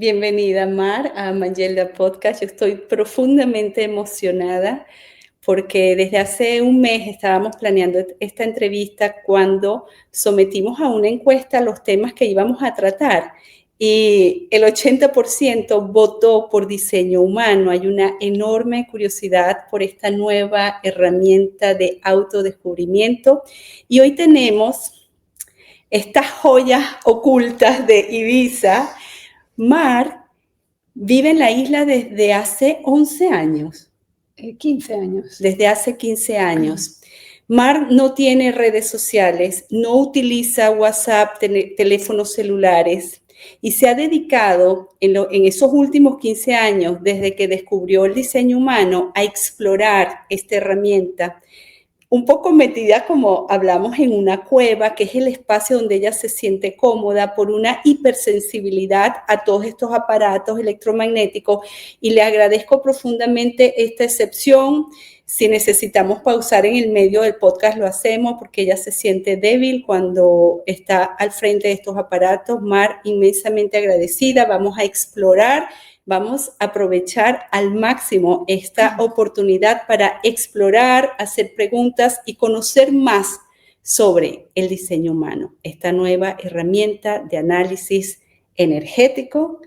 Bienvenida, Mar, a Mangelda Podcast. Yo estoy profundamente emocionada porque desde hace un mes estábamos planeando esta entrevista cuando sometimos a una encuesta los temas que íbamos a tratar y el 80% votó por diseño humano. Hay una enorme curiosidad por esta nueva herramienta de autodescubrimiento y hoy tenemos estas joyas ocultas de Ibiza. Mar vive en la isla desde hace 11 años. 15 años. Desde hace 15 años. Mar no tiene redes sociales, no utiliza WhatsApp, teléfonos celulares y se ha dedicado en esos últimos 15 años, desde que descubrió el diseño humano, a explorar esta herramienta. Un poco metida, como hablamos, en una cueva, que es el espacio donde ella se siente cómoda por una hipersensibilidad a todos estos aparatos electromagnéticos, y le agradezco profundamente esta excepción. Si necesitamos pausar en el medio del podcast, lo hacemos, porque ella se siente débil cuando está al frente de estos aparatos. Mar, inmensamente agradecida. Vamos a explorar. Vamos a aprovechar al máximo esta oportunidad para explorar, hacer preguntas y conocer más sobre el diseño humano, esta nueva herramienta de análisis energético.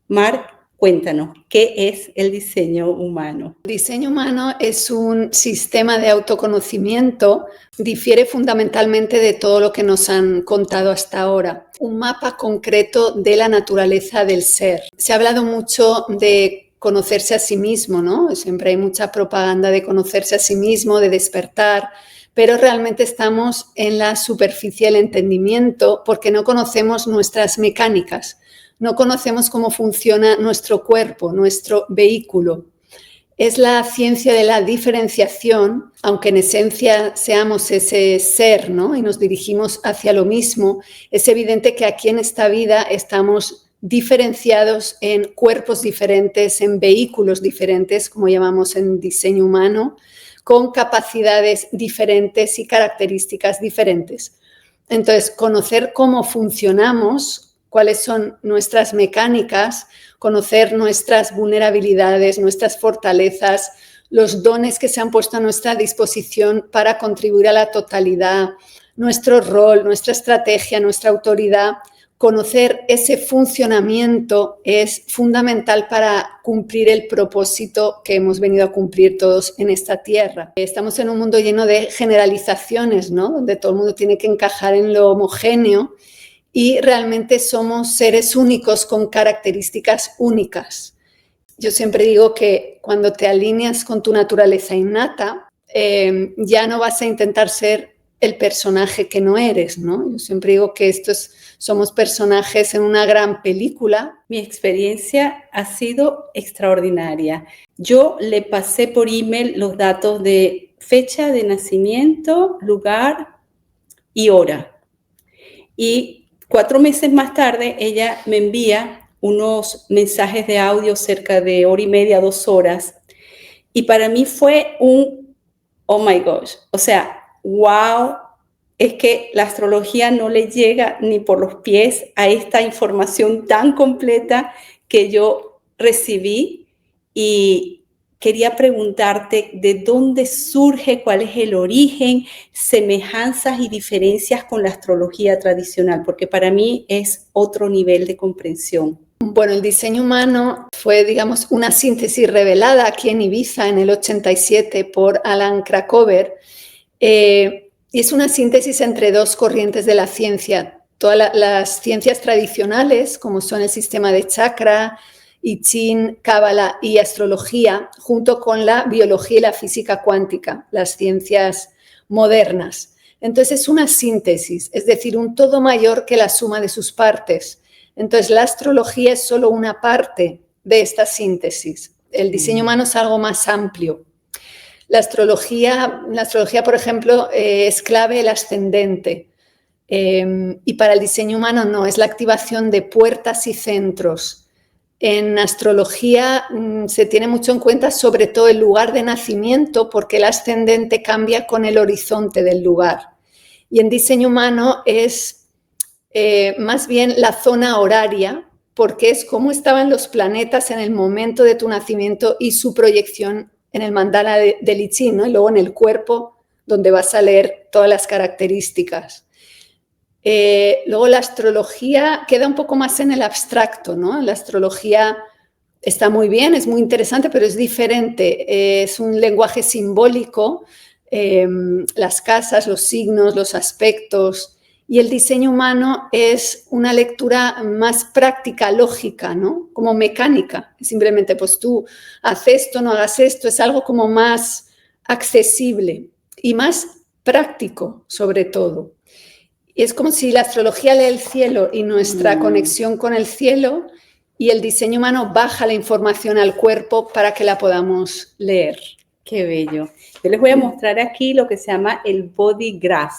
Mar, cuéntanos, ¿qué es el diseño humano? El diseño humano es un sistema de autoconocimiento, difiere fundamentalmente de todo lo que nos han contado hasta ahora. Un mapa concreto de la naturaleza del ser. Se ha hablado mucho de conocerse a sí mismo, ¿no? Siempre hay mucha propaganda de conocerse a sí mismo, de despertar, pero realmente estamos en la superficie del entendimiento porque no conocemos nuestras mecánicas. No conocemos cómo funciona nuestro cuerpo, nuestro vehículo. Es la ciencia de la diferenciación, aunque en esencia seamos ese ser, ¿no? Y nos dirigimos hacia lo mismo. Es evidente que aquí en esta vida estamos diferenciados en cuerpos diferentes, en vehículos diferentes, como llamamos en diseño humano, con capacidades diferentes y características diferentes. Entonces, conocer cómo funcionamos, cuáles son nuestras mecánicas, conocer nuestras vulnerabilidades, nuestras fortalezas, los dones que se han puesto a nuestra disposición para contribuir a la totalidad, nuestro rol, nuestra estrategia, nuestra autoridad. Conocer ese funcionamiento es fundamental para cumplir el propósito que hemos venido a cumplir todos en esta tierra. Estamos en un mundo lleno de generalizaciones, ¿no? Donde todo el mundo tiene que encajar en lo homogéneo. Y realmente somos seres únicos con características únicas. Yo siempre digo que cuando te alineas con tu naturaleza innata, ya no vas a intentar ser el personaje que no eres, ¿no? Yo siempre digo que somos personajes en una gran película. Mi experiencia ha sido extraordinaria. Yo le pasé por email los datos de fecha de nacimiento, lugar y hora. Y 4 meses más tarde, ella me envía unos mensajes de audio cerca de 1:30, 2 horas. Y para mí fue un, oh my gosh, o sea, wow, es que la astrología no le llega ni por los pies a esta información tan completa que yo recibí. Y quería preguntarte de dónde surge, cuál es el origen, semejanzas y diferencias con la astrología tradicional, porque para mí es otro nivel de comprensión. Bueno, el diseño humano fue, digamos, una síntesis revelada aquí en Ibiza en el 87 por Alan Krakower. Y es una síntesis entre dos corrientes de la ciencia. Todas las ciencias tradicionales, como son el sistema de chakra, I Ching, Cábala y astrología, junto con la biología y la física cuántica, las ciencias modernas. Entonces es una síntesis, es decir, un todo mayor que la suma de sus partes. Entonces la astrología es solo una parte de esta síntesis. El diseño humano es algo más amplio. La astrología, por ejemplo, es clave el ascendente. Y para el diseño humano no, es la activación de puertas y centros. En astrología se tiene mucho en cuenta sobre todo el lugar de nacimiento, porque el ascendente cambia con el horizonte del lugar. Y en diseño humano es más bien la zona horaria porque es cómo estaban los planetas en el momento de tu nacimiento y su proyección en el mandala de I Ching, ¿no? Y luego en el cuerpo, donde vas a leer todas las características. Luego la astrología queda un poco más en el abstracto, ¿no? La astrología está muy bien, es muy interesante, pero es diferente. Es un lenguaje simbólico, las casas, los signos, los aspectos. Y el diseño humano es una lectura más práctica, lógica, ¿no? Como mecánica. Simplemente, pues tú haz esto, no hagas esto. Es algo como más accesible y más práctico, sobre todo. Y es como si la astrología lee el cielo y nuestra conexión con el cielo, y el diseño humano baja la información al cuerpo para que la podamos leer. Qué bello. Yo les voy a mostrar aquí lo que se llama el body graph.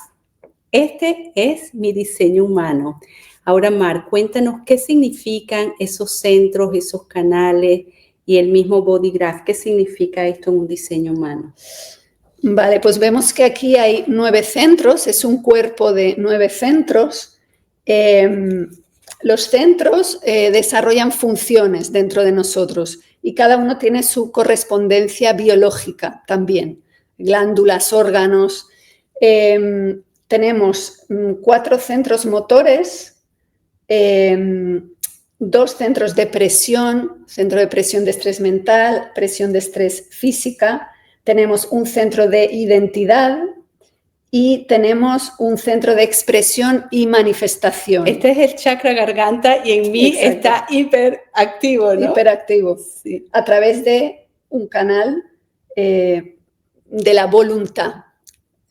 Este es mi diseño humano. Ahora, Mar, cuéntanos qué significan esos centros, esos canales y el mismo body graph. ¿Qué significa esto en un diseño humano? Vale, pues vemos que aquí hay 9 centros, es un cuerpo de 9 centros. Los centros desarrollan funciones dentro de nosotros y cada uno tiene su correspondencia biológica también, glándulas, órganos. Tenemos 4 centros motores, 2 centros de presión, centro de presión de estrés mental, presión de estrés física. Tenemos un centro de identidad y tenemos un centro de expresión y manifestación. Este es el chakra garganta y en mí está hiperactivo, ¿no? Hiperactivo, sí. A través de un canal de la voluntad.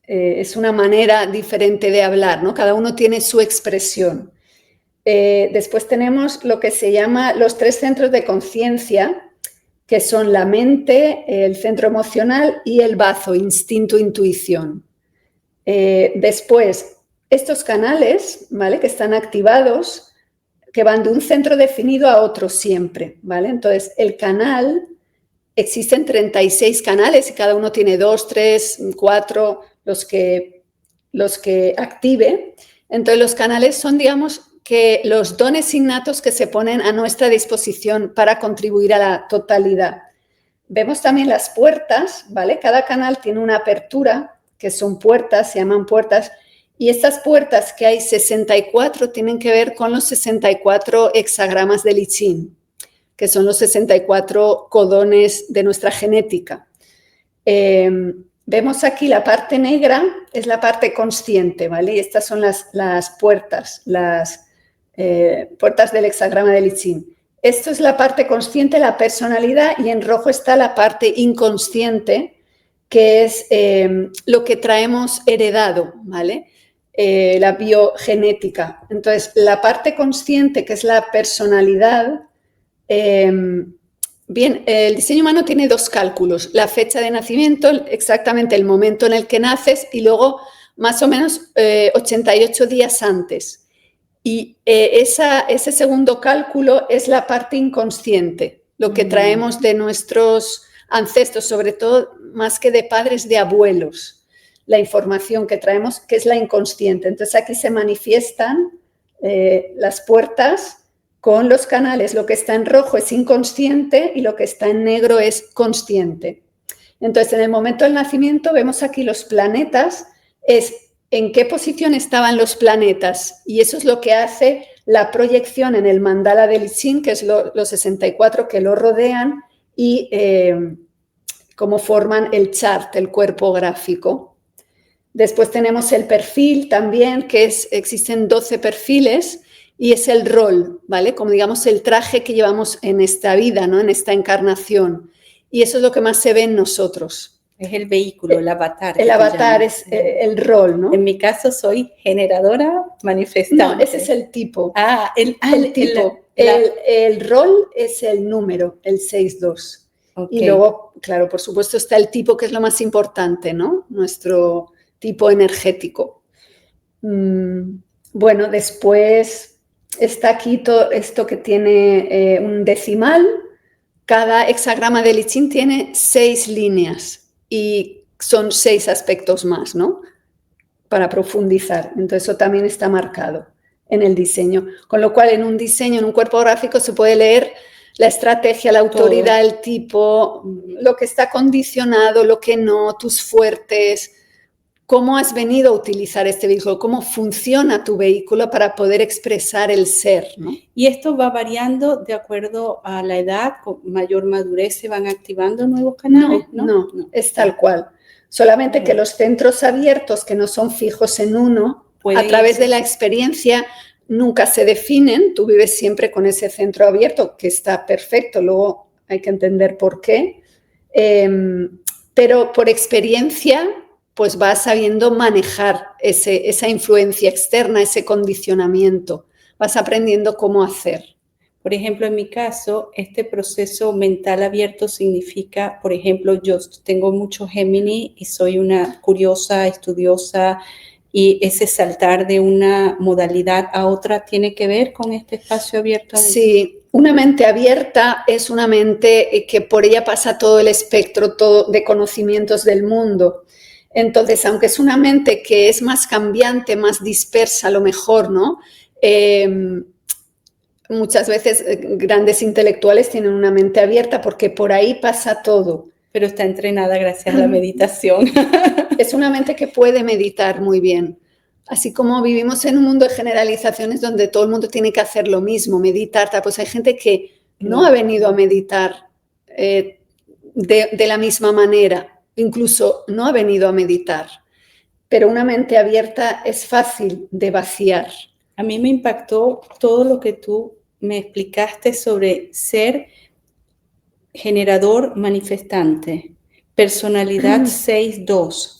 Es una manera diferente de hablar, ¿no? Cada uno tiene su expresión. Después tenemos lo que se llama los 3 centros de conciencia, que son la mente, el centro emocional y el bazo, instinto, intuición. Después, estos canales, ¿vale?, que están activados, que van de un centro definido a otro siempre, ¿vale? Entonces, el canal, existen 36 canales y cada uno tiene 2, 3, 4, los que active. Entonces, los canales son, digamos, que los dones innatos que se ponen a nuestra disposición para contribuir a la totalidad. Vemos también las puertas, ¿vale? Cada canal tiene una apertura, que son puertas, se llaman puertas, y estas puertas, que hay 64, tienen que ver con los 64 hexagramas del I Ching, que son los 64 codones de nuestra genética. Vemos aquí la parte negra, es la parte consciente, ¿vale? Y estas son las puertas, puertas del hexagrama del I Ching. Esto es la parte consciente, la personalidad, y en rojo está la parte inconsciente, que es lo que traemos heredado, ¿vale? La biogenética. Entonces, la parte consciente, que es la personalidad, bien, el diseño humano tiene 2 cálculos: la fecha de nacimiento, exactamente el momento en el que naces, y luego más o menos 88 días antes. Y ese segundo cálculo es la parte inconsciente, lo que traemos de nuestros ancestros, sobre todo más que de padres, de abuelos, la información que traemos, que es la inconsciente. Entonces aquí se manifiestan las puertas con los canales. Lo que está en rojo es inconsciente y lo que está en negro es consciente. Entonces, en el momento del nacimiento vemos aquí los planetas, es en qué posición estaban los planetas, y eso es lo que hace la proyección en el mandala del I Ching, que es los 64 que lo rodean, y cómo forman el chart, el cuerpo gráfico. Después tenemos el perfil también, que existen 12 perfiles, y es el rol, ¿vale? Como digamos el traje que llevamos en esta vida, ¿no?, en esta encarnación. Y eso es lo que más se ve en nosotros. Es el vehículo, el avatar. El avatar es el rol, ¿no? En mi caso soy generadora manifestante. No, ese es el tipo. El tipo. El rol es el número, el 6-2. Okay. Y luego, claro, por supuesto está el tipo, que es lo más importante, ¿no? Nuestro tipo energético. Bueno, después está aquí todo esto que tiene un decimal. Cada hexagrama del I Ching tiene 6 líneas y son 6 aspectos más, ¿no?, para profundizar. Entonces eso también está marcado. en el diseño. Con lo cual, en un diseño, en un cuerpo gráfico, se puede leer la estrategia, la autoridad, el tipo, lo que está condicionado, lo que no, tus fuertes, cómo has venido a utilizar este vehículo, cómo funciona tu vehículo para poder expresar el ser, ¿no? Y esto va variando de acuerdo a la edad, con mayor madurez se van activando nuevos canales, ¿no? No, es tal cual. Solamente que los centros abiertos, que no son fijos en uno, a través de la experiencia nunca se definen, tú vives siempre con ese centro abierto, que está perfecto, luego hay que entender por qué, pero por experiencia pues vas sabiendo manejar esa influencia externa, ese condicionamiento, vas aprendiendo cómo hacer. Por ejemplo, en mi caso, este proceso mental abierto significa, por ejemplo, yo tengo mucho Géminis y soy una curiosa, estudiosa, y ese saltar de una modalidad a otra tiene que ver con este espacio abierto. Sí, una mente abierta es una mente que por ella pasa todo el espectro de conocimientos del mundo. Entonces, aunque es una mente que es más cambiante, más dispersa, a lo mejor, ¿no? Muchas veces grandes intelectuales tienen una mente abierta porque por ahí pasa todo. Pero está entrenada gracias a la meditación. Es una mente que puede meditar muy bien. Así como vivimos en un mundo de generalizaciones donde todo el mundo tiene que hacer lo mismo, meditar, pues hay gente que no ha venido a meditar de la misma manera, incluso no ha venido a meditar. Pero una mente abierta es fácil de vaciar. A mí me impactó todo lo que tú me explicaste sobre ser generador manifestante, personalidad 6-2.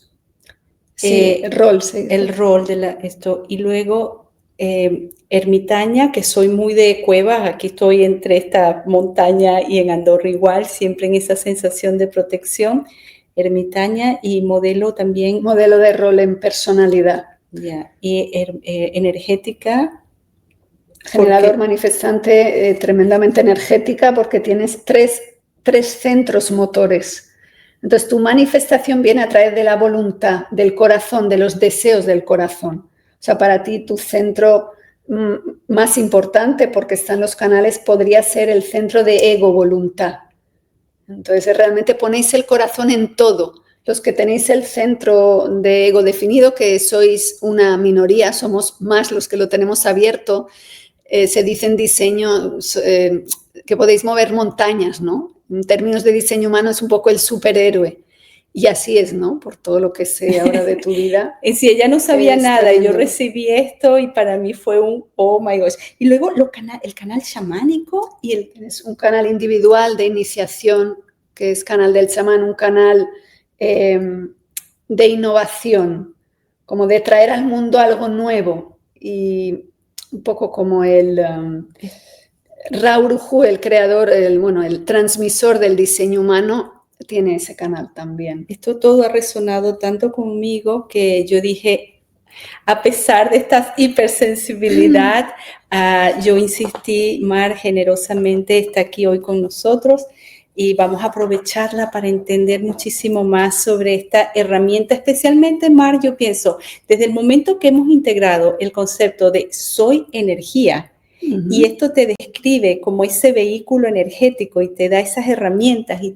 Sí, el rol 6. El rol de esto. Y luego ermitaña, que soy muy de cuevas, aquí estoy entre esta montaña y en Andorra igual, siempre en esa sensación de protección. Ermitaña y modelo también. Modelo de rol en personalidad. Yeah. Y energética. Generador manifestante tremendamente energética porque tienes tres centros motores. Entonces tu manifestación viene a través de la voluntad, del corazón, de los deseos del corazón. O sea, para ti tu centro más importante, porque están los canales, podría ser el centro de ego-voluntad. Entonces realmente ponéis el corazón en todo. Los que tenéis el centro de ego definido, que sois una minoría, somos más los que lo tenemos abierto, se dice en diseño que podéis mover montañas, ¿no? En términos de diseño humano es un poco el superhéroe. Y así es, ¿no? Por todo lo que sé ahora de tu vida. Y si ella no sabía nada y yo recibí esto y para mí fue un oh my gosh. Y luego el canal chamánico y tienes un canal individual de iniciación, que es canal del chamán, un canal de innovación, como de traer al mundo algo nuevo. Y un poco como el Rauruju, el creador, el transmisor del diseño humano, tiene ese canal también. Esto todo ha resonado tanto conmigo que yo dije, a pesar de esta hipersensibilidad, yo insistí, Mar generosamente está aquí hoy con nosotros y vamos a aprovecharla para entender muchísimo más sobre esta herramienta, especialmente, Mar, yo pienso, desde el momento que hemos integrado el concepto de soy energía, y esto te describe como ese vehículo energético y te da esas herramientas y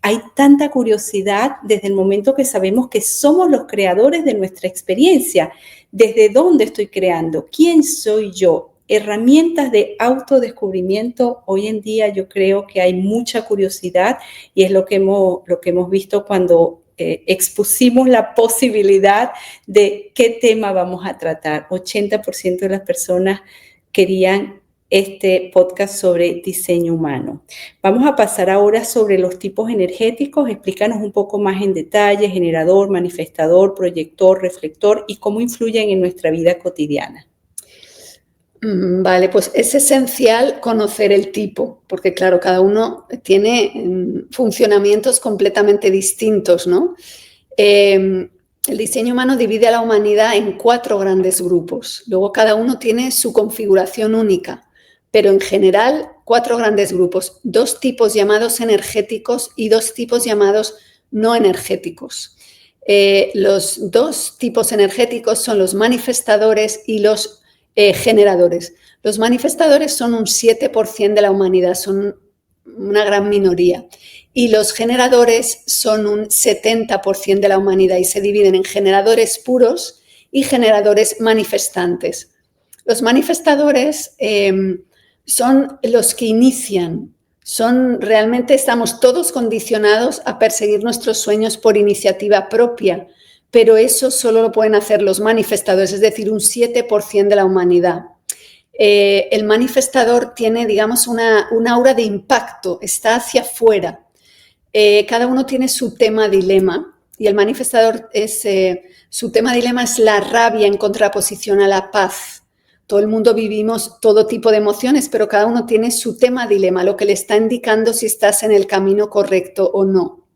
hay tanta curiosidad desde el momento que sabemos que somos los creadores de nuestra experiencia. ¿Desde dónde estoy creando? ¿Quién soy yo? Herramientas de autodescubrimiento. Hoy en día yo creo que hay mucha curiosidad y es lo que hemos visto cuando expusimos la posibilidad de qué tema vamos a tratar. 80% de las personas querían este podcast sobre diseño humano. Vamos a pasar ahora sobre los tipos energéticos. Explícanos un poco más en detalle, generador, manifestador, proyector, reflector y cómo influyen en nuestra vida cotidiana. Vale, pues es esencial conocer el tipo, porque claro, cada uno tiene funcionamientos completamente distintos, ¿no? El diseño humano divide a la humanidad en 4 grandes grupos. Luego cada uno tiene su configuración única, pero en general 4 grandes grupos. 2 tipos llamados energéticos y 2 tipos llamados no energéticos. Los 2 tipos energéticos son los manifestadores y los generadores. Los manifestadores son un 7% de la humanidad, son una gran minoría. Y los generadores son un 70% de la humanidad y se dividen en generadores puros y generadores manifestantes. Los manifestadores son los que inician, realmente estamos todos condicionados a perseguir nuestros sueños por iniciativa propia, pero eso solo lo pueden hacer los manifestadores, es decir, un 7% de la humanidad. El manifestador tiene, digamos, una aura de impacto, está hacia afuera. Cada uno tiene su tema dilema y el manifestador su tema dilema es la rabia en contraposición a la paz. Todo el mundo vivimos todo tipo de emociones, pero cada uno tiene su tema dilema, lo que le está indicando si estás en el camino correcto o no.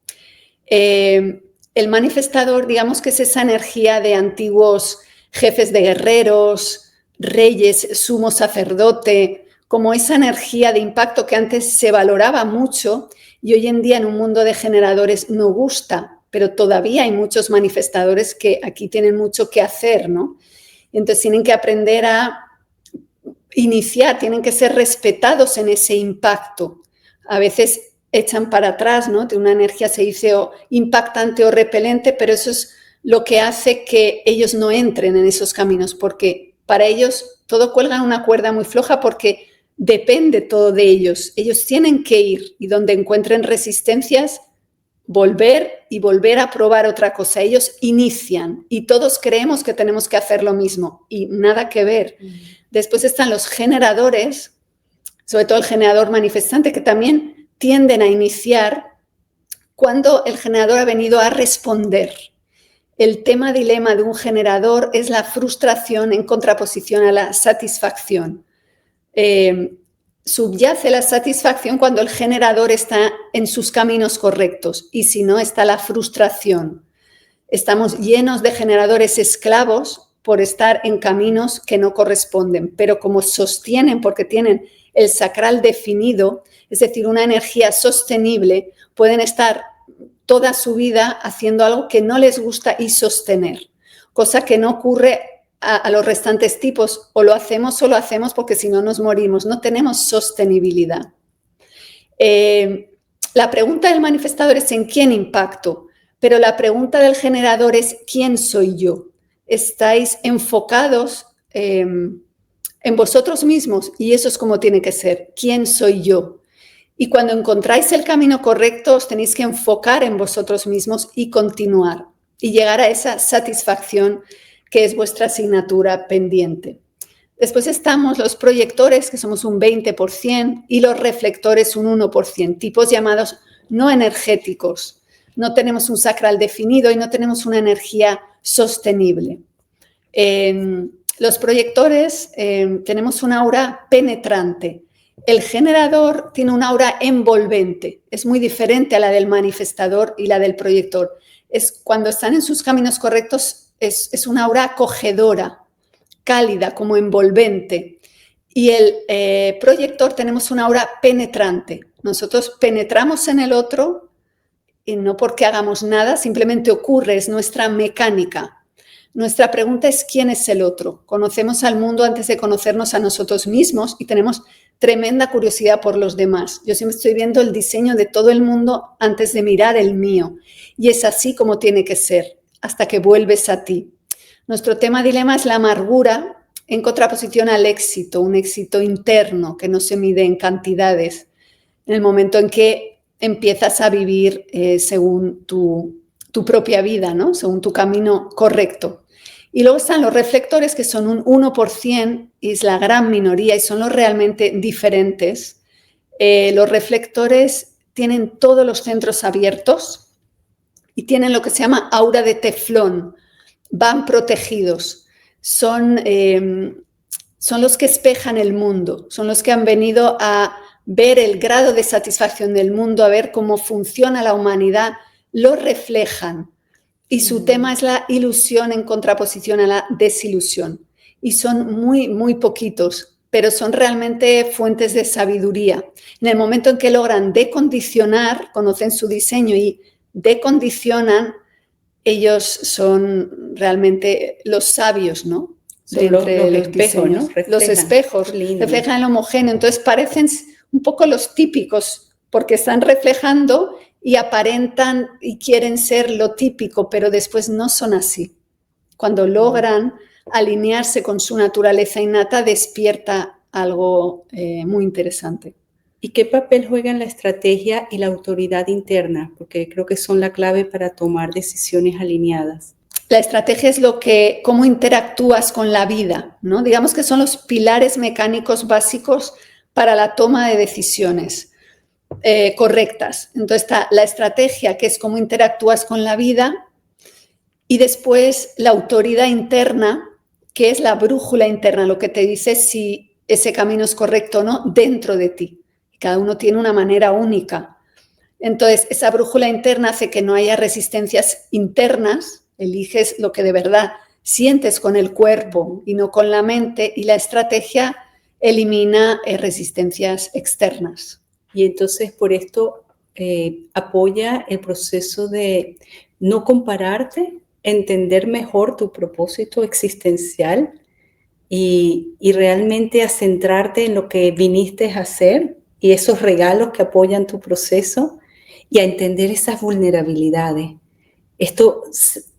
El manifestador, digamos que es esa energía de antiguos jefes de guerreros, reyes, sumo sacerdote, como esa energía de impacto que antes se valoraba mucho y hoy en día en un mundo de generadores no gusta, pero todavía hay muchos manifestadores que aquí tienen mucho que hacer, ¿no? Entonces tienen que aprender a iniciar, tienen que ser respetados en ese impacto. A veces echan para atrás, ¿no? De una energía se dice o impactante o repelente, pero eso es lo que hace que ellos no entren en esos caminos, porque para ellos todo cuelga en una cuerda muy floja porque depende todo de ellos. Ellos tienen que ir y donde encuentren resistencias, volver a probar otra cosa. Ellos inician y todos creemos que tenemos que hacer lo mismo y nada que ver. Después están los generadores, sobre todo el generador manifestante, que también tienden a iniciar cuando el generador ha venido a responder. El tema dilema de un generador es la frustración en contraposición a la satisfacción. Subyace la satisfacción cuando el generador está en sus caminos correctos y si no está la frustración. Estamos llenos de generadores esclavos por estar en caminos que no corresponden, pero como sostienen porque tienen el sacral definido, es decir, una energía sostenible, pueden estar toda su vida haciendo algo que no les gusta y sostener, cosa que no ocurre a los restantes tipos, o lo hacemos porque si no nos morimos, no tenemos sostenibilidad. La pregunta del manifestador es ¿en quién impacto? Pero la pregunta del generador es ¿quién soy yo? Estáis enfocados en vosotros mismos y eso es como tiene que ser, ¿quién soy yo? Y cuando encontráis el camino correcto os tenéis que enfocar en vosotros mismos y continuar y llegar a esa satisfacción que es vuestra asignatura pendiente. Después estamos los proyectores, que somos un 20%, y los reflectores un 1%, tipos llamados no energéticos. No tenemos un sacral definido y no tenemos una energía sostenible. Los proyectores tenemos un aura penetrante. El generador tiene un aura envolvente. Es muy diferente a la del manifestador y la del proyector. Es cuando están en sus caminos correctos, es una aura acogedora, cálida, como envolvente. Y el proyector tenemos una aura penetrante. Nosotros penetramos en el otro y no porque hagamos nada, simplemente ocurre, es nuestra mecánica. Nuestra pregunta es ¿quién es el otro? Conocemos al mundo antes de conocernos a nosotros mismos y tenemos tremenda curiosidad por los demás. Yo siempre estoy viendo el diseño de todo el mundo antes de mirar el mío. Y es así como tiene que ser, hasta que vuelves a ti. Nuestro tema dilema es la amargura en contraposición al éxito, un éxito interno que no se mide en cantidades, en el momento en que empiezas a vivir según tu propia vida, ¿no? Según tu camino correcto. Y luego están los reflectores, que son un 1% y es la gran minoría y son los realmente diferentes. Los reflectores tienen todos los centros abiertos y tienen lo que se llama aura de teflón. Van protegidos. Son los que espejan el mundo, son los que han venido a ver el grado de satisfacción del mundo, a ver cómo funciona la humanidad, lo reflejan. Y su tema es la ilusión en contraposición a la desilusión. Y son muy, muy poquitos, pero son realmente fuentes de sabiduría. En el momento en que logran decondicionar, conocen su diseño y decondicionan, ellos son realmente los sabios, ¿no? Son los entre los espejos, diseños. ¿no? Los espejos Lindo. reflejan el homogéneo, entonces parecen un poco los típicos, porque están reflejando y aparentan y quieren ser lo típico, pero después no son así. Cuando logran alinearse con su naturaleza innata, despierta algo muy interesante. ¿Y qué papel juegan la estrategia y la autoridad interna? Porque creo que son la clave para tomar decisiones alineadas. La estrategia es cómo interactúas con la vida, ¿no? Digamos que son los pilares mecánicos básicos para la toma de decisiones correctas. Entonces está la estrategia, que es cómo interactúas con la vida, y después la autoridad interna, que es la brújula interna, lo que te dice si ese camino es correcto o no dentro de ti. Cada uno tiene una manera única. Entonces, esa brújula interna hace que no haya resistencias internas, eliges lo que de verdad sientes con el cuerpo y no con la mente, y la estrategia elimina resistencias externas. Y entonces por esto apoya el proceso de no compararte, entender mejor tu propósito existencial y realmente a centrarte en lo que viniste a hacer y esos regalos que apoyan tu proceso y a entender esas vulnerabilidades. Esto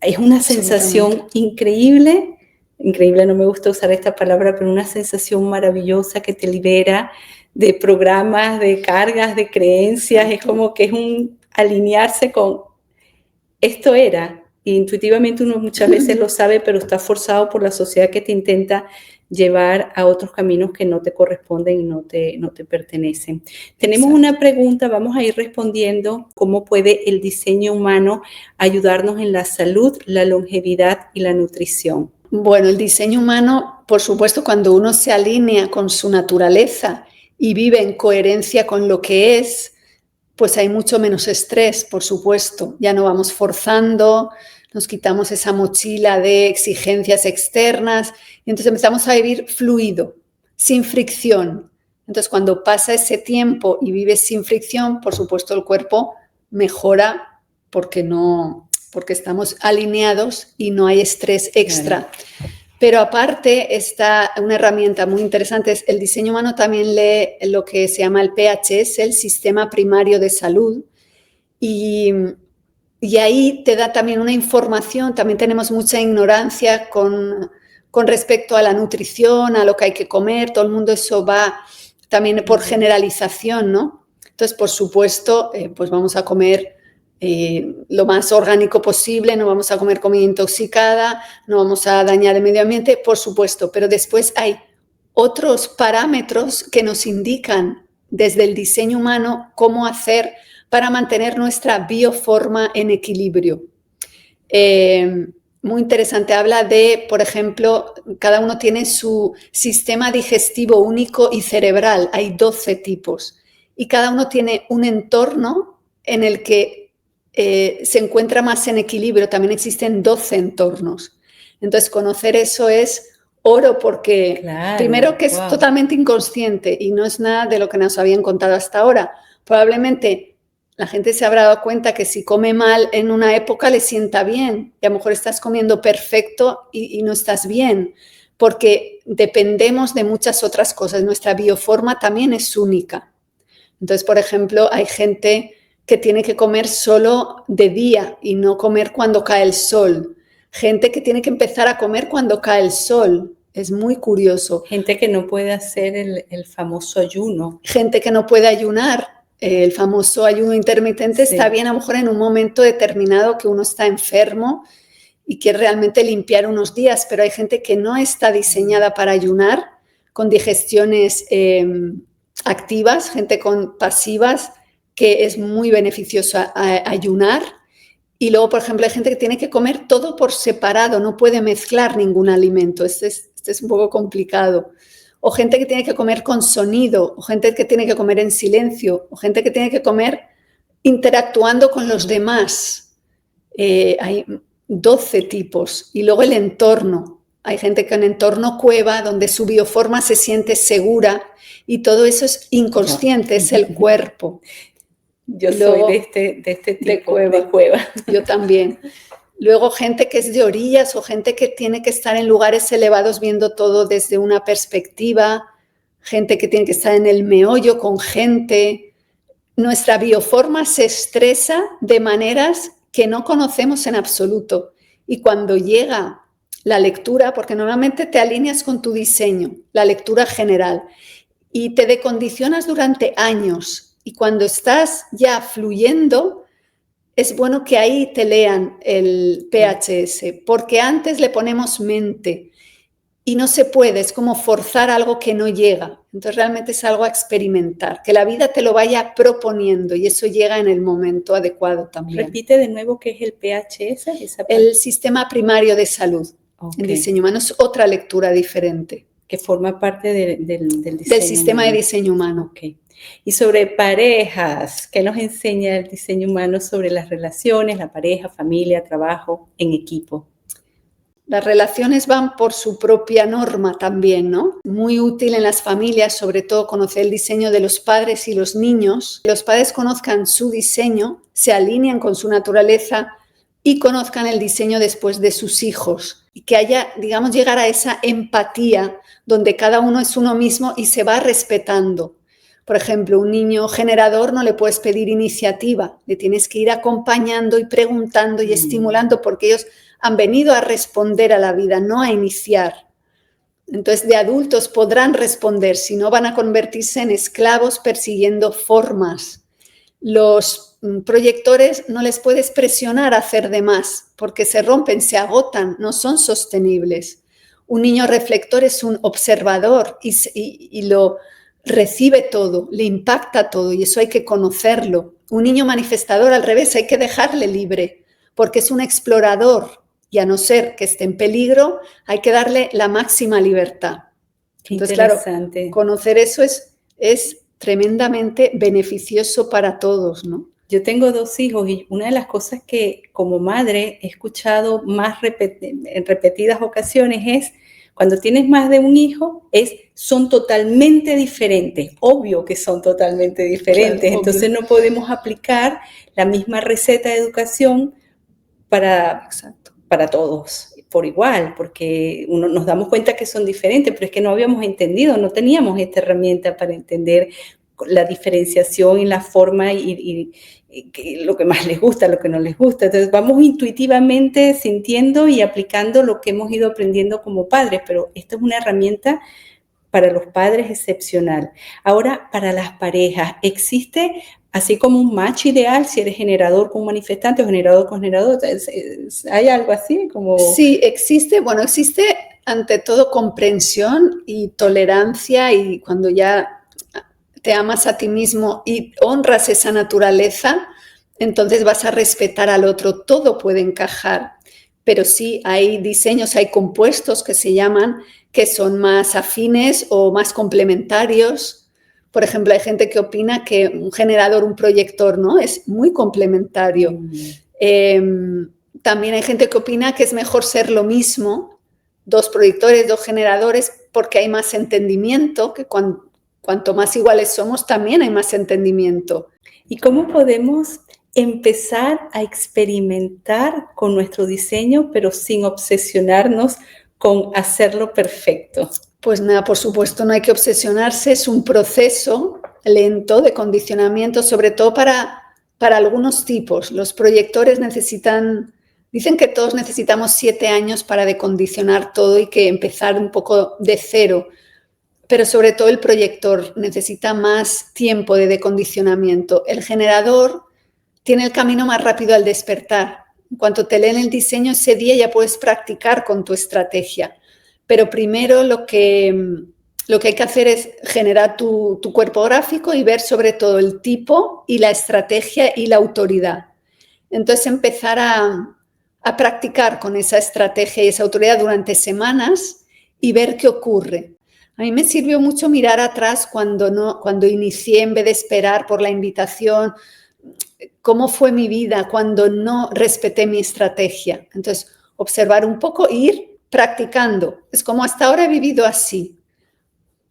es una sensación increíble, no me gusta usar esta palabra, pero una sensación maravillosa que te libera de programas, de cargas, de creencias. Es como que es un alinearse con esto era. Y intuitivamente uno muchas veces lo sabe, pero está forzado por la sociedad que te intenta llevar a otros caminos que no te corresponden y no te pertenecen. Tenemos una pregunta, vamos a ir respondiendo. ¿Cómo puede el diseño humano ayudarnos en la salud, la longevidad y la nutrición? Bueno, el diseño humano, por supuesto, cuando uno se alinea con su naturaleza y vive en coherencia con lo que es, pues hay mucho menos estrés, por supuesto. Ya no vamos forzando, nos quitamos esa mochila de exigencias externas y entonces empezamos a vivir fluido, sin fricción. Entonces, cuando pasa ese tiempo y vives sin fricción, por supuesto, el cuerpo mejora porque estamos alineados y no hay estrés extra. Pero aparte está una herramienta muy interesante, el diseño humano también lee lo que se llama el PHS, el Sistema Primario de Salud, y ahí te da también una información. También tenemos mucha ignorancia con respecto a la nutrición, a lo que hay que comer, todo el mundo eso va también por generalización, ¿no? Entonces, por supuesto, pues vamos a comer lo más orgánico posible, no vamos a comer comida intoxicada, no vamos a dañar el medio ambiente, por supuesto, pero después hay otros parámetros que nos indican desde el diseño humano cómo hacer para mantener nuestra bioforma en equilibrio. Muy interesante, habla de, por ejemplo, cada uno tiene su sistema digestivo único y cerebral, hay 12 tipos, y cada uno tiene un entorno en el que se encuentra más en equilibrio. También existen 12 entornos. Entonces, conocer eso es oro porque, primero, que es totalmente inconsciente y no es nada de lo que nos habían contado hasta ahora. Probablemente la gente se habrá dado cuenta que si come mal en una época le sienta bien y a lo mejor estás comiendo perfecto y no estás bien, porque dependemos de muchas otras cosas. Nuestra bioforma también es única. Entonces, por ejemplo, hay gente que tiene que comer solo de día y no comer cuando cae el sol. Gente que tiene que empezar a comer cuando cae el sol. Es muy curioso. Gente que no puede hacer el famoso ayuno. Gente que no puede ayunar. El famoso ayuno intermitente está bien a lo mejor en un momento determinado que uno está enfermo y quiere realmente limpiar unos días, pero hay gente que no está diseñada para ayunar, con digestiones activas, gente con pasivas, que es muy beneficioso ayunar. Y luego, por ejemplo, hay gente que tiene que comer todo por separado, no puede mezclar ningún alimento. Este es un poco complicado. O gente que tiene que comer con sonido, o gente que tiene que comer en silencio, o gente que tiene que comer interactuando con los demás. Hay 12 tipos. Y luego el entorno. Hay gente que en entorno cueva, donde su bioforma se siente segura, y todo eso es inconsciente, es el cuerpo. Yo soy de este tipo de cueva. Yo también. Luego gente que es de orillas o gente que tiene que estar en lugares elevados viendo todo desde una perspectiva, gente que tiene que estar en el meollo con gente. Nuestra bioforma se estresa de maneras que no conocemos en absoluto. Y cuando llega la lectura, porque normalmente te alineas con tu diseño, la lectura general, y te decondicionas durante años. Y cuando estás ya fluyendo, es bueno que ahí te lean el PHS, porque antes le ponemos mente y no se puede, es como forzar algo que no llega. Entonces realmente es algo a experimentar, que la vida te lo vaya proponiendo y eso llega en el momento adecuado también. Repite de nuevo qué es el PHS. El sistema primario de salud. En diseño humano es otra lectura diferente. Que forma parte del diseño del sistema humano. De diseño humano. Okay. Y sobre parejas, ¿qué nos enseña el diseño humano sobre las relaciones, la pareja, familia, trabajo en equipo? Las relaciones van por su propia norma también, ¿no? Muy útil en las familias, sobre todo conocer el diseño de los padres y los niños. Que los padres conozcan su diseño, se alineen con su naturaleza y conozcan el diseño después de sus hijos. Y que haya, digamos, llegar a esa empatía donde cada uno es uno mismo y se va respetando. Por ejemplo, un niño generador no le puedes pedir iniciativa, le tienes que ir acompañando y preguntando y estimulando porque ellos han venido a responder a la vida, no a iniciar. Entonces, de adultos podrán responder, si no van a convertirse en esclavos persiguiendo formas. Los proyectores no les puedes presionar a hacer de más porque se rompen, se agotan, no son sostenibles. Un niño reflector es un observador y lo recibe todo, le impacta todo y eso hay que conocerlo. Un niño manifestador, al revés, hay que dejarle libre porque es un explorador y a no ser que esté en peligro, hay que darle la máxima libertad. Qué Entonces, claro, conocer eso es tremendamente beneficioso para todos, ¿no? Yo tengo 2 hijos y una de las cosas que como madre he escuchado más en repetidas ocasiones es cuando tienes más de un hijo, son totalmente diferentes. Obvio que son totalmente diferentes. Claro, entonces no podemos aplicar la misma receta de educación para todos por igual, porque nos damos cuenta que son diferentes, pero es que no habíamos entendido, no teníamos esta herramienta para entender la diferenciación en la forma y lo que más les gusta, lo que no les gusta. Entonces vamos intuitivamente sintiendo y aplicando lo que hemos ido aprendiendo como padres, pero esta es una herramienta para los padres excepcional. Ahora, para las parejas, ¿existe así como un match ideal si eres generador con manifestante o generador con generador? ¿Hay algo así? Sí, existe. Bueno, existe ante todo comprensión y tolerancia y cuando ya te amas a ti mismo y honras esa naturaleza, entonces vas a respetar al otro, todo puede encajar. Pero sí, hay diseños, hay compuestos que se llaman que son más afines o más complementarios. Por ejemplo, hay gente que opina que un generador, un proyector, ¿no? Es muy complementario. También hay gente que opina que es mejor ser lo mismo, 2 proyectores, 2 generadores, porque hay más entendimiento, que cuanto más iguales somos, también hay más entendimiento. ¿Y cómo podemos empezar a experimentar con nuestro diseño, pero sin obsesionarnos con hacerlo perfecto? Pues nada, por supuesto, no hay que obsesionarse, es un proceso lento de condicionamiento, sobre todo para algunos tipos. Los proyectores dicen que todos necesitamos 7 años para decondicionar todo y que empezar un poco de cero. Pero sobre todo el proyector necesita más tiempo de decondicionamiento. El generador tiene el camino más rápido al despertar. En cuanto te leen el diseño ese día ya puedes practicar con tu estrategia. Pero primero lo que hay que hacer es generar tu cuerpo gráfico y ver sobre todo el tipo y la estrategia y la autoridad. Entonces empezar a practicar con esa estrategia y esa autoridad durante semanas y ver qué ocurre. A mí me sirvió mucho mirar atrás cuando inicié en vez de esperar por la invitación, cómo fue mi vida cuando no respeté mi estrategia. Entonces, observar un poco e ir practicando. Es como hasta ahora he vivido así.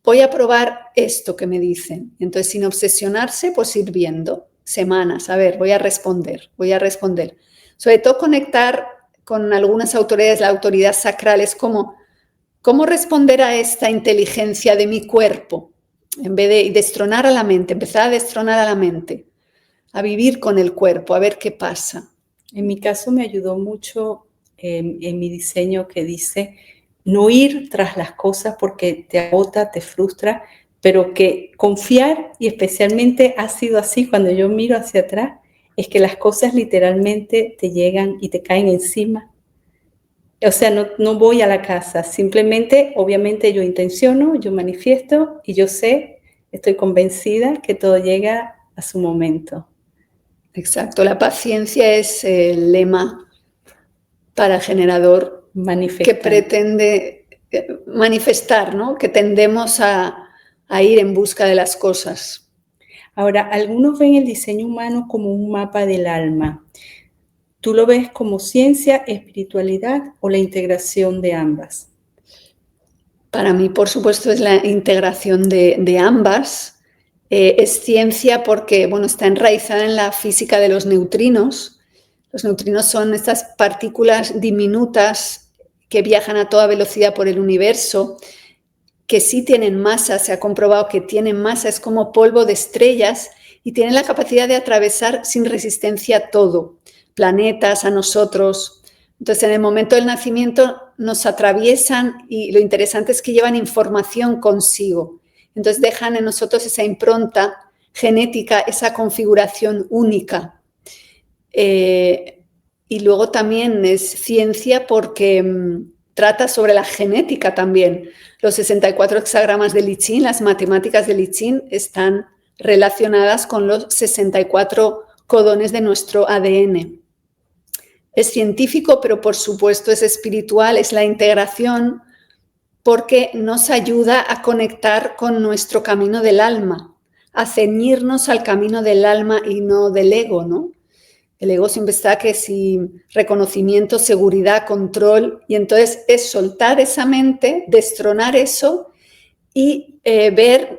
Voy a probar esto que me dicen. Entonces, sin obsesionarse, pues ir viendo semanas. A ver, voy a responder. Sobre todo conectar con algunas autoridades, la autoridad sacral, es como, ¿cómo responder a esta inteligencia de mi cuerpo? En vez de destronar a la mente, empezar a destronar a la mente, a vivir con el cuerpo, a ver qué pasa. En mi caso me ayudó mucho en mi diseño que dice no ir tras las cosas porque te agota, te frustra, pero que confiar, y especialmente ha sido así cuando yo miro hacia atrás, es que las cosas literalmente te llegan y te caen encima. O sea, no voy a la casa, simplemente, obviamente yo intenciono, yo manifiesto y yo sé, estoy convencida que todo llega a su momento. Exacto, la paciencia es el lema para generador que pretende manifestar, ¿no? Que tendemos a ir en busca de las cosas. Ahora, algunos ven el diseño humano como un mapa del alma. ¿Tú lo ves como ciencia, espiritualidad o la integración de ambas? Para mí, por supuesto, es la integración de ambas. Es ciencia porque, bueno, está enraizada en la física de los neutrinos. Los neutrinos son estas partículas diminutas que viajan a toda velocidad por el universo, que sí tienen masa, se ha comprobado que tienen masa, es como polvo de estrellas y tienen la capacidad de atravesar sin resistencia todo, planetas, a nosotros. Entonces, en el momento del nacimiento nos atraviesan y lo interesante es que llevan información consigo. Entonces, dejan en nosotros esa impronta genética, esa configuración única. Y luego también es ciencia porque trata sobre la genética también. Los 64 hexagramas de I Ching, las matemáticas de I Ching, están relacionadas con los 64 codones de nuestro ADN. Es científico, pero por supuesto es espiritual, es la integración porque nos ayuda a conectar con nuestro camino del alma, a ceñirnos al camino del alma y no del ego, ¿no? El ego siempre está que sin reconocimiento, seguridad, control, y entonces es soltar esa mente, destronar eso y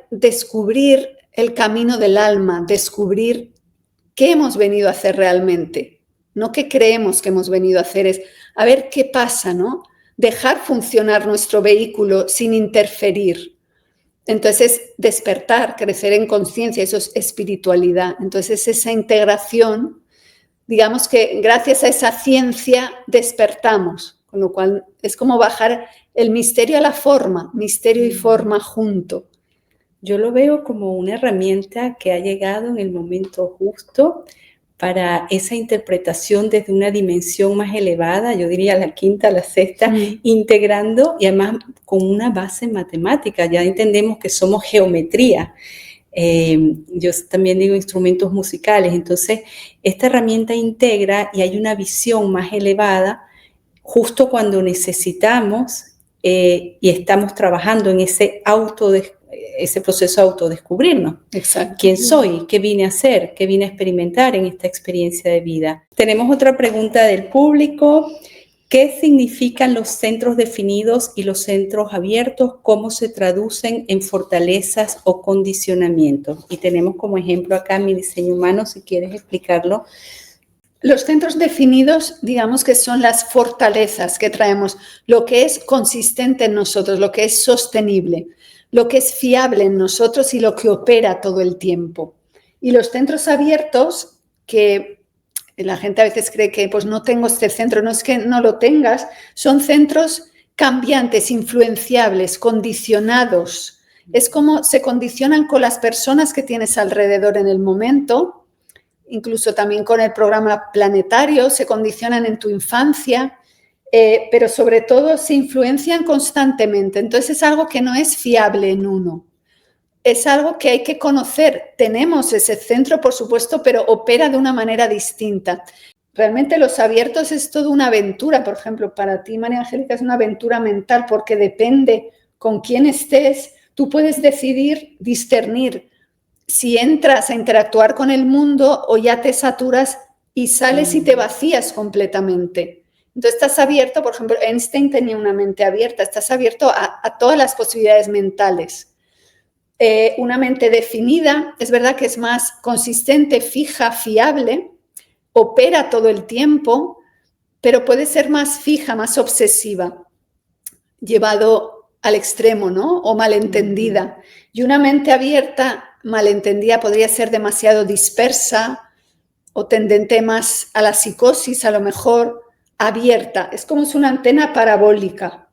descubrir el camino del alma, descubrir qué hemos venido a hacer realmente, no qué creemos que hemos venido a hacer, es a ver qué pasa, ¿no? Dejar funcionar nuestro vehículo sin interferir. Entonces es despertar, crecer en conciencia, eso es espiritualidad. Entonces esa integración, digamos que gracias a esa ciencia despertamos, con lo cual es como bajar el misterio a la forma, misterio y forma junto. Yo lo veo como una herramienta que ha llegado en el momento justo para esa interpretación desde una dimensión más elevada, yo diría la quinta, la sexta, integrando y además con una base matemática. Ya entendemos que somos geometría. Yo también digo instrumentos musicales. Entonces, esta herramienta integra y hay una visión más elevada justo cuando necesitamos y estamos trabajando en ese proceso de autodescubrirnos. Exacto. ¿Quién soy? ¿Qué vine a hacer? ¿Qué vine a experimentar en esta experiencia de vida? Tenemos otra pregunta del público. ¿Qué significan los centros definidos y los centros abiertos? ¿Cómo se traducen en fortalezas o condicionamientos? Y tenemos como ejemplo acá mi diseño humano, si quieres explicarlo. Los centros definidos, digamos que son las fortalezas que traemos, lo que es consistente en nosotros, lo que es sostenible, lo que es fiable en nosotros y lo que opera todo el tiempo. Y los centros abiertos, que la gente a veces cree que pues no tengo este centro, no es que no lo tengas, son centros cambiantes, influenciables, condicionados. Es como se condicionan con las personas que tienes alrededor en el momento, incluso también con el programa planetario, se condicionan en tu infancia, pero sobre todo se influencian constantemente. Entonces es algo que no es fiable en uno. Es algo que hay que conocer. Tenemos ese centro, por supuesto, pero opera de una manera distinta. Realmente los abiertos es toda una aventura. Por ejemplo, para ti, María Angélica, es una aventura mental porque depende con quién estés. Tú puedes decidir discernir si entras a interactuar con el mundo o ya te saturas y sales y te vacías completamente. Entonces estás abierto, por ejemplo, Einstein tenía una mente abierta, estás abierto a todas las posibilidades mentales. Una mente definida, es verdad que es más consistente, fija, fiable, opera todo el tiempo, pero puede ser más fija, más obsesiva, llevado al extremo, ¿no? O malentendida. Y una mente abierta, malentendida, podría ser demasiado dispersa o tendente más a la psicosis, a lo mejor abierta. Es como si una antena parabólica,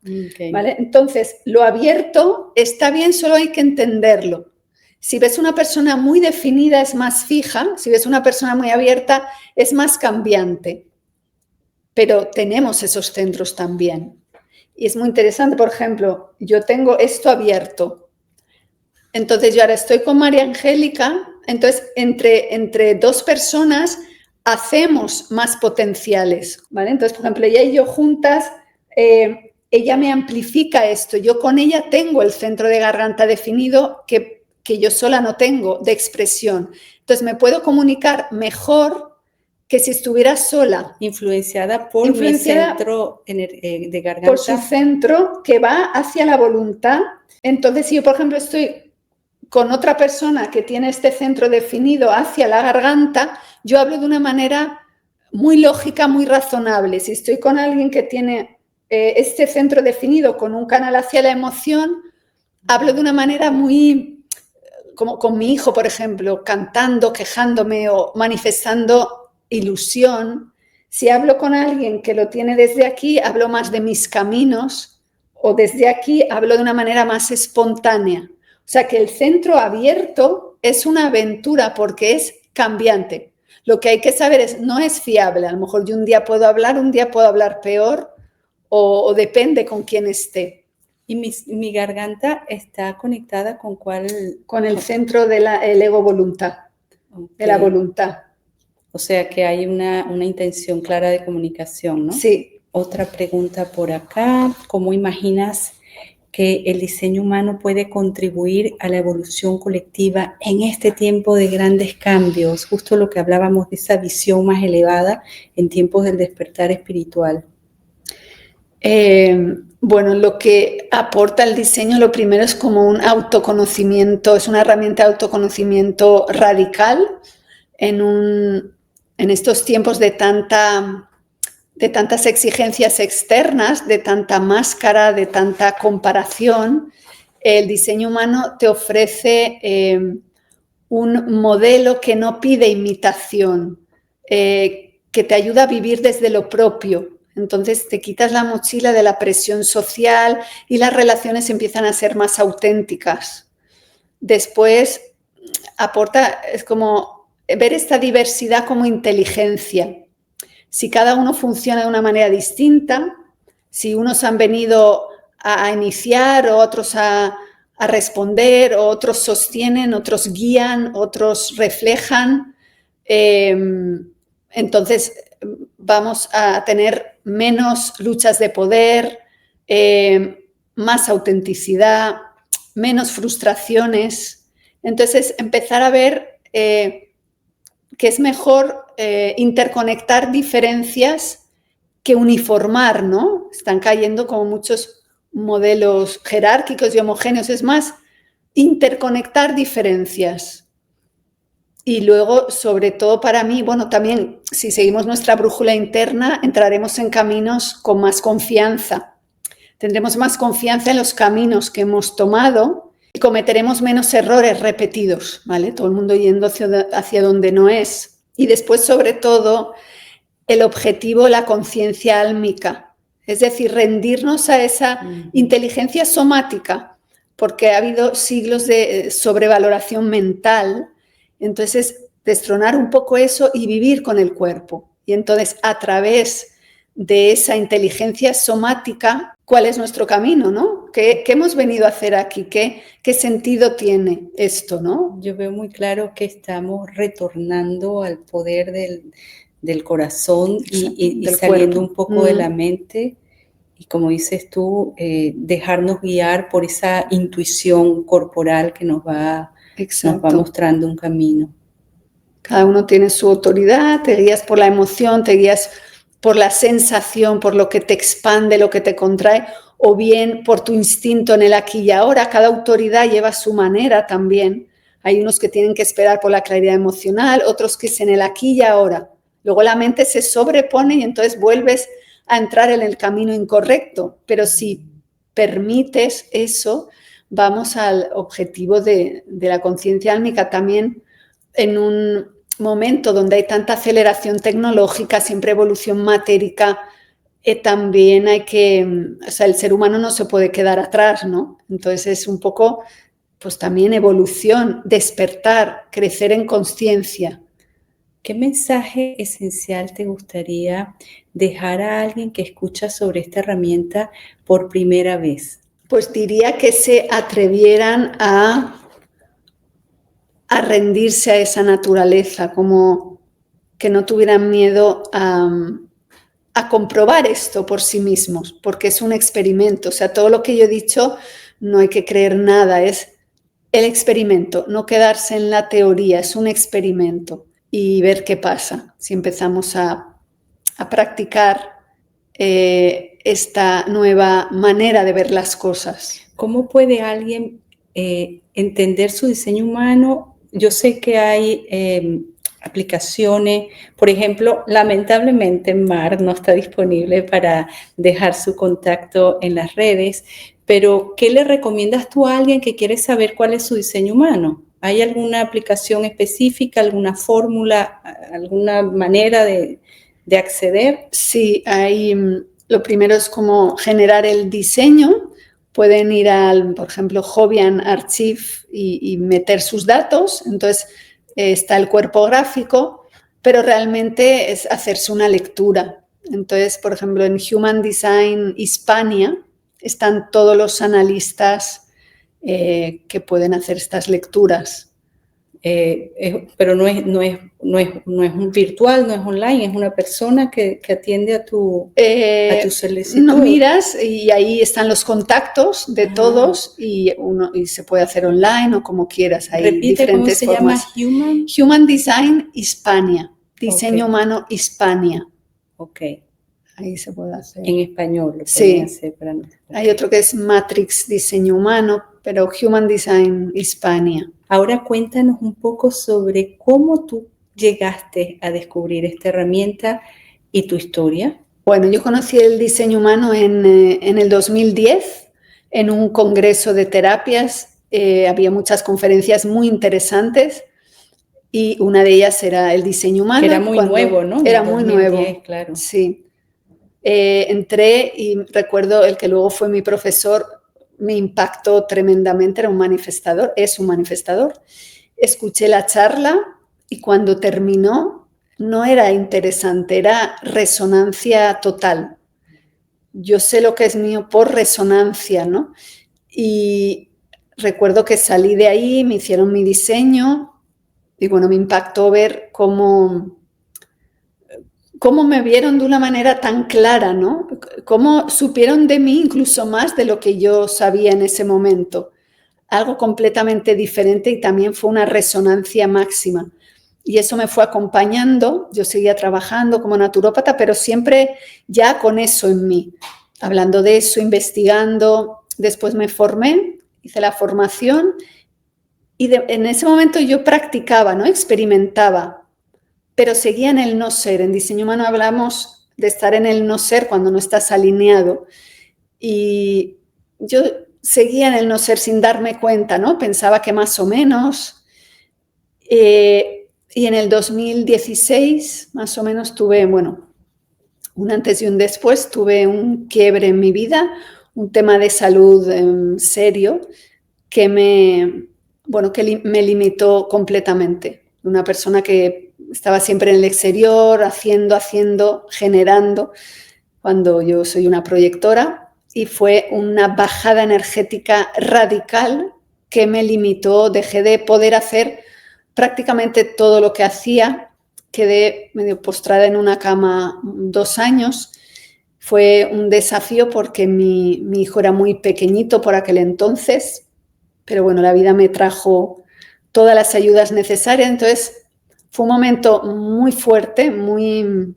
¿vale? Entonces, lo abierto está bien, solo hay que entenderlo. Si ves una persona muy definida, es más fija. Si ves una persona muy abierta, es más cambiante. Pero tenemos esos centros también. Y es muy interesante, por ejemplo, yo tengo esto abierto. Entonces, yo ahora estoy con María Angélica. Entonces, entre dos personas hacemos más potenciales, ¿vale? Entonces, por ejemplo, ella y yo juntas, ella me amplifica esto. Yo con ella tengo el centro de garganta definido que yo sola no tengo, de expresión. Entonces, me puedo comunicar mejor que si estuviera sola. Influenciada por mi centro de garganta. Por su centro que va hacia la voluntad. Entonces, si yo, por ejemplo, estoy con otra persona que tiene este centro definido hacia la garganta, yo hablo de una manera muy lógica, muy razonable. Si estoy con alguien que tiene este centro definido con un canal hacia la emoción, hablo de una manera muy, como con mi hijo, por ejemplo, cantando, quejándome o manifestando ilusión. Si hablo con alguien que lo tiene desde aquí, hablo más de mis caminos, o desde aquí hablo de una manera más espontánea. O sea que el centro abierto es una aventura porque es cambiante. Lo que hay que saber es, no es fiable. A lo mejor yo un día puedo hablar peor, o depende con quién esté. ¿Y mi garganta está conectada con cuál? Con el centro del ego-voluntad, de la voluntad. O sea que hay una intención clara de comunicación, ¿no? Sí. Otra pregunta por acá. ¿Cómo imaginas que el diseño humano puede contribuir a la evolución colectiva en este tiempo de grandes cambios? Justo lo que hablábamos de esa visión más elevada en tiempos del despertar espiritual. Bueno, lo que aporta el diseño, lo primero es como un autoconocimiento, es una herramienta de autoconocimiento radical en estos tiempos de tantas exigencias externas, de tanta máscara, de tanta comparación. El diseño humano te ofrece un modelo que no pide imitación, que te ayuda a vivir desde lo propio. Entonces te quitas la mochila de la presión social y las relaciones empiezan a ser más auténticas. Después aporta, es como ver esta diversidad como inteligencia. Si cada uno funciona de una manera distinta, si unos han venido a iniciar, o otros a responder, o otros sostienen, otros guían, otros reflejan, entonces vamos a tener menos luchas de poder, más autenticidad, menos frustraciones. Entonces, empezar a ver que es mejor interconectar diferencias que uniformar, ¿no? Están cayendo como muchos modelos jerárquicos y homogéneos. Es más, interconectar diferencias. Y luego, sobre todo para mí, bueno, también si seguimos nuestra brújula interna, entraremos en caminos con más confianza. Tendremos más confianza en los caminos que hemos tomado y cometeremos menos errores repetidos, ¿vale? Todo el mundo yendo hacia donde no es. Y después, sobre todo, el objetivo, la conciencia álmica. Es decir, rendirnos a esa inteligencia somática, porque ha habido siglos de sobrevaloración mental. Entonces, destronar un poco eso y vivir con el cuerpo. Y entonces, a través de esa inteligencia somática, ¿cuál es nuestro camino, no? ¿Qué hemos venido a hacer aquí? ¿Qué sentido tiene esto, no? Yo veo muy claro que estamos retornando al poder del corazón y del saliendo cuerpo. Un poco de la mente. Y como dices tú, dejarnos guiar por esa intuición corporal que nos va mostrando un camino. Cada uno tiene su autoridad, te guías por la emoción, te guías por la sensación, por lo que te expande, lo que te contrae, o bien por tu instinto en el aquí y ahora. Cada autoridad lleva su manera también. Hay unos que tienen que esperar por la claridad emocional, otros que es en el aquí y ahora. Luego la mente se sobrepone y entonces vuelves a entrar en el camino incorrecto. Pero si permites eso, vamos al objetivo de la conciencia álmica también en un momento donde hay tanta aceleración tecnológica, siempre evolución matérica, también hay que, o sea, el ser humano no se puede quedar atrás, ¿no? Entonces es un poco, pues también evolución, despertar, crecer en conciencia. ¿Qué mensaje esencial te gustaría dejar a alguien que escucha sobre esta herramienta por primera vez? Pues diría que se atrevieran a rendirse a esa naturaleza, como que no tuvieran miedo a comprobar esto por sí mismos, porque es un experimento. O sea, todo lo que yo he dicho no hay que creer nada, es el experimento, no quedarse en la teoría, es un experimento y ver qué pasa si empezamos a practicar esta nueva manera de ver las cosas. ¿Cómo puede alguien entender su diseño humano? Yo sé que hay aplicaciones, por ejemplo, lamentablemente Mar no está disponible para dejar su contacto en las redes, pero ¿qué le recomiendas tú a alguien que quiere saber cuál es su diseño humano? ¿Hay alguna aplicación específica, alguna fórmula, alguna manera de acceder? Sí, hay, lo primero es como generar el diseño. Pueden ir al, por ejemplo, Jovian Archive y meter sus datos. Entonces está el cuerpo gráfico, pero realmente es hacerse una lectura. Entonces, por ejemplo, en Human Design Hispania están todos los analistas que pueden hacer estas lecturas. Pero no es un virtual, no es online, es una persona que atiende a tu solicitud. No miras y ahí están los contactos de todos y se puede hacer online o como quieras. Hay Repite, diferentes ¿cómo se formas. llama? Human Design Hispania, diseño humano Hispania. Ok. Ahí se puede hacer. En español lo sí. pueden hacer para nosotros. Hay otro que es Matrix Diseño Humano, pero Human Design Hispania. Ahora cuéntanos un poco sobre cómo tú llegaste a descubrir esta herramienta y tu historia. Bueno, yo conocí el diseño humano en el 2010 en un congreso de terapias. Había muchas conferencias muy interesantes y una de ellas era el diseño humano. Era muy nuevo, ¿no? Era muy nuevo, claro. Sí. Entré y recuerdo el que luego fue mi profesor, me impactó tremendamente, era un manifestador, es un manifestador. Escuché la charla y cuando terminó no era interesante, era resonancia total. Yo sé lo que es mío por resonancia, ¿no? Y recuerdo que salí de ahí, me hicieron mi diseño y bueno, me impactó ver cómo me vieron de una manera tan clara, ¿no? Cómo supieron de mí incluso más de lo que yo sabía en ese momento. Algo completamente diferente y también fue una resonancia máxima. Y eso me fue acompañando. Yo seguía trabajando como naturópata, pero siempre ya con eso en mí. Hablando de eso, investigando. Después me formé, hice la formación y en ese momento yo practicaba, ¿no? Experimentaba. Pero seguía en el no ser. En diseño humano hablamos de estar en el no ser cuando no estás alineado. Y yo seguía en el no ser sin darme cuenta, ¿no? Pensaba que más o menos. Y en el 2016, más o menos, tuve, bueno, un antes y un después, tuve un quiebre en mi vida, un tema de salud serio que me limitó completamente. Una persona que estaba siempre en el exterior, haciendo, generando, cuando yo soy una proyectora, y fue una bajada energética radical que me limitó, dejé de poder hacer prácticamente todo lo que hacía, quedé medio postrada en una cama 2 años. Fue un desafío porque mi hijo era muy pequeñito por aquel entonces, pero bueno, la vida me trajo todas las ayudas necesarias, entonces fue un momento muy fuerte, muy,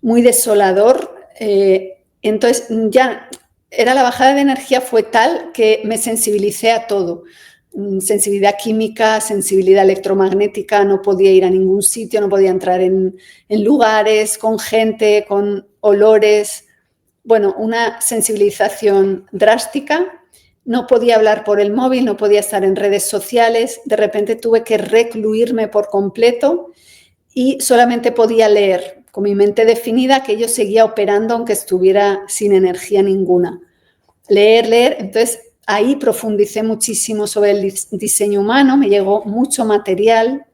muy desolador. Entonces ya era la bajada de energía fue tal que me sensibilicé a todo. sensibilidad química, sensibilidad electromagnética, no podía ir a ningún sitio, no podía entrar en lugares con gente, con olores. Bueno, una sensibilización drástica. No podía hablar por el móvil, no podía estar en redes sociales. De repente tuve que recluirme por completo y solamente podía leer con mi mente definida, que yo seguía operando aunque estuviera sin energía ninguna. Leer. Entonces, ahí profundicé muchísimo sobre el diseño humano, me llegó mucho material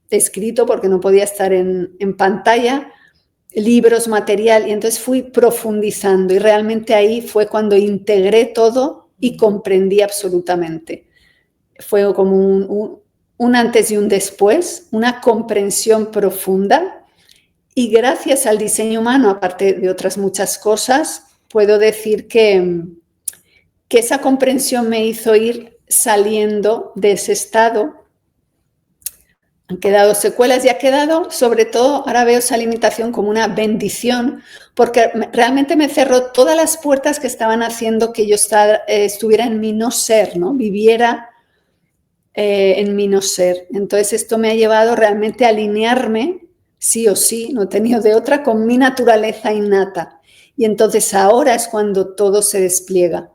escrito porque no podía estar en pantalla, libros, material, y entonces fui profundizando y realmente ahí fue cuando integré todo y comprendí absolutamente. Fue como un antes y un después, una comprensión profunda, y gracias al diseño humano, aparte de otras muchas cosas, puedo decir que esa comprensión me hizo ir saliendo de ese estado. Han quedado secuelas y ha quedado, sobre todo, ahora veo esa limitación como una bendición, porque realmente me cerró todas las puertas que estaban haciendo que yo estuviera en mi no ser, ¿no? Viviera en mi no ser. Entonces esto me ha llevado realmente a alinearme, sí o sí, no he tenido de otra, con mi naturaleza innata. Y entonces ahora es cuando todo se despliega.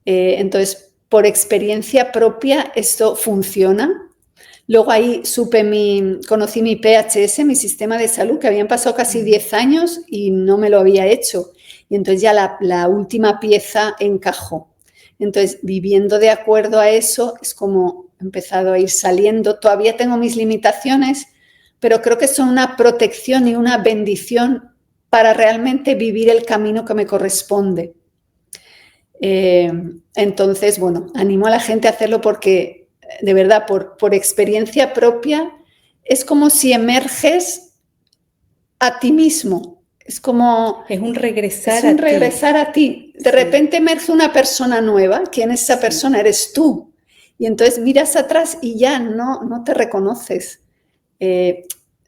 Entonces, por experiencia propia, esto funciona. Luego ahí conocí mi PHS, mi sistema de salud, que habían pasado casi 10 años y no me lo había hecho. Y entonces ya la última pieza encajó. Entonces, viviendo de acuerdo a eso, es como he empezado a ir saliendo. Todavía tengo mis limitaciones, pero creo que son una protección y una bendición para realmente vivir el camino que me corresponde. Entonces, bueno, animo a la gente a hacerlo porque, de verdad, por experiencia propia, es como si emerges a ti mismo. Es como... Es un regresar a ti. De repente emerge una persona nueva. ¿Quién es esa persona? Eres tú. Y entonces miras atrás y ya no te reconoces.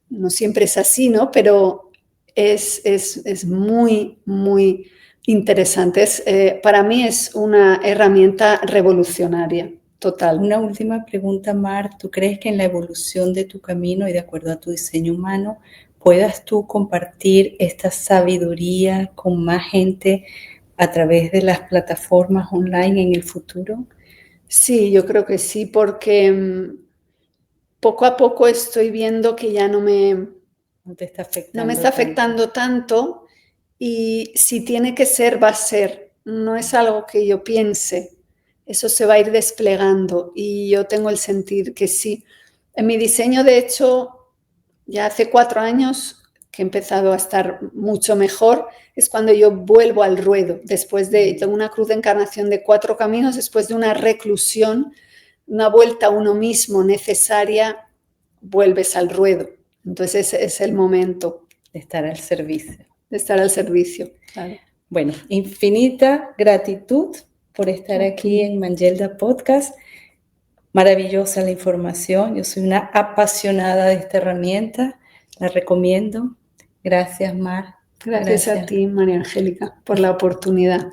No siempre es así, ¿no? Pero es muy, muy interesante. Para mí es una herramienta revolucionaria, total. Una última pregunta, Mar. ¿Tú crees que en la evolución de tu camino y de acuerdo a tu diseño humano puedas tú compartir esta sabiduría con más gente a través de las plataformas online en el futuro? Sí, yo creo que sí, porque poco a poco estoy viendo que ya no me está afectando tanto, y si tiene que ser, va a ser. No es algo que yo piense, eso se va a ir desplegando y yo tengo el sentir que sí. En mi diseño, de hecho, ya hace 4 años que he empezado a estar mucho mejor, es cuando yo vuelvo al ruedo, tengo una cruz de encarnación de 4 caminos, después de una reclusión, una vuelta a uno mismo necesaria, vuelves al ruedo. Entonces es el momento de estar al servicio. Claro. Bueno, infinita gratitud por estar aquí en Mangelda Podcast. Maravillosa la información. Yo soy una apasionada de esta herramienta. La recomiendo. Gracias, Mar. Gracias a ti, María Angélica, por la oportunidad.